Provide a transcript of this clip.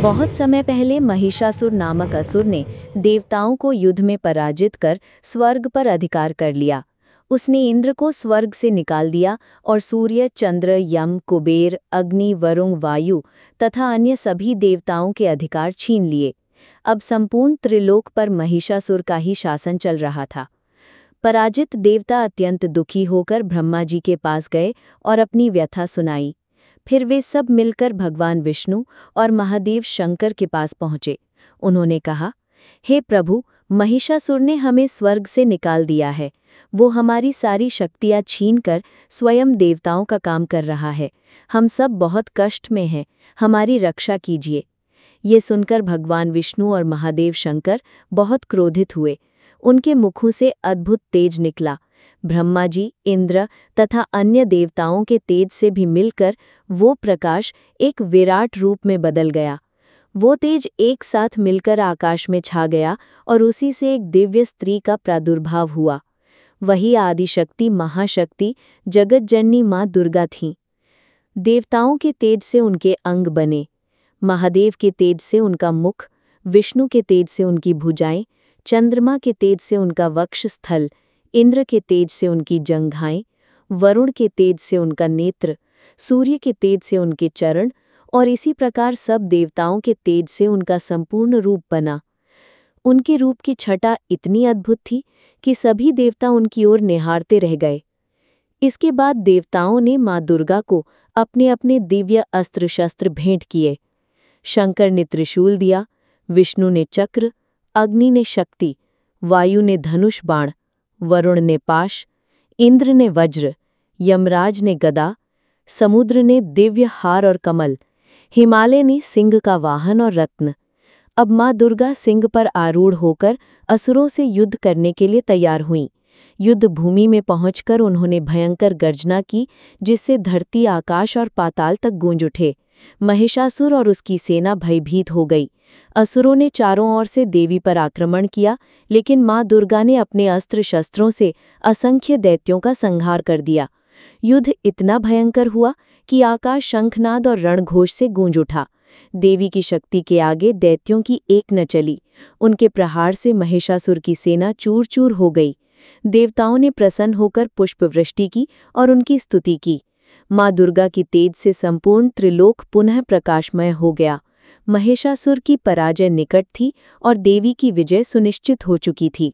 बहुत समय पहले महिषासुर नामक असुर ने देवताओं को युद्ध में पराजित कर स्वर्ग पर अधिकार कर लिया। उसने इंद्र को स्वर्ग से निकाल दिया और सूर्य, चंद्र, यम, कुबेर, अग्नि, वरुण, वायु तथा अन्य सभी देवताओं के अधिकार छीन लिए। अब संपूर्ण त्रिलोक पर महिषासुर का ही शासन चल रहा था। पराजित देवता अत्यंत दुखी होकर ब्रह्मा जी के पास गए और अपनी व्यथा सुनाई। फिर वे सब मिलकर भगवान विष्णु और महादेव शंकर के पास पहुँचे। उन्होंने कहा, हे प्रभु, महिषासुर ने हमें स्वर्ग से निकाल दिया है। वो हमारी सारी शक्तियाँ छीनकर स्वयं देवताओं का काम कर रहा है। हम सब बहुत कष्ट में हैं, हमारी रक्षा कीजिए। ये सुनकर भगवान विष्णु और महादेव शंकर बहुत क्रोधित हुए। उनके मुखों से अद्भुत तेज निकला। ब्रह्मा जी, इंद्र तथा अन्य देवताओं के तेज से भी मिलकर वो प्रकाश एक विराट रूप में बदल गया। वो तेज एक साथ मिलकर आकाश में छा गया और उसी से एक दिव्य स्त्री का प्रादुर्भाव हुआ। वही आदिशक्ति, महाशक्ति, जगतजननी माँ दुर्गा थीं। देवताओं के तेज से उनके अंग बने, महादेव के तेज से उनका मुख, विष्णु के तेज से उनकी भुजाएं, चंद्रमा के तेज से उनका वक्षस्थल, इंद्र के तेज से उनकी जंघाएं, वरुण के तेज से उनका नेत्र, सूर्य के तेज से उनके चरण और इसी प्रकार सब देवताओं के तेज से उनका संपूर्ण रूप बना। उनके रूप की छटा इतनी अद्भुत थी कि सभी देवता उनकी ओर निहारते रह गए। इसके बाद देवताओं ने माँ दुर्गा को अपने अपने दिव्य अस्त्र शस्त्र भेंट किए। शंकर ने त्रिशूल दिया, विष्णु ने चक्र, अग्नि ने शक्ति, वायु ने धनुष बाण, वरुण ने पाश, इंद्र ने वज्र, यमराज ने गदा, समुद्र ने दिव्य हार और कमल, हिमालय ने सिंह का वाहन और रत्न। अब माँ दुर्गा सिंह पर आरूढ़ होकर असुरों से युद्ध करने के लिए तैयार हुईं। युद्ध भूमि में पहुंचकर उन्होंने भयंकर गर्जना की, जिससे धरती, आकाश और पाताल तक गूंज उठे। महिषासुर और उसकी सेना भयभीत हो गई। असुरों ने चारों ओर से देवी पर आक्रमण किया, लेकिन माँ दुर्गा ने अपने अस्त्र शस्त्रों से असंख्य दैत्यों का संहार कर दिया। युद्ध इतना भयंकर हुआ कि आकाश शंखनाद और रणघोष से गूंज उठा। देवी की शक्ति के आगे दैत्यों की एक न चली। उनके प्रहार से महिषासुर की सेना चूर चूर हो गई। देवताओं ने प्रसन्न होकर पुष्पवृष्टि की और उनकी स्तुति की। माँ दुर्गा की तेज से संपूर्ण त्रिलोक पुनः प्रकाशमय हो गया। महिषासुर की पराजय निकट थी और देवी की विजय सुनिश्चित हो चुकी थी।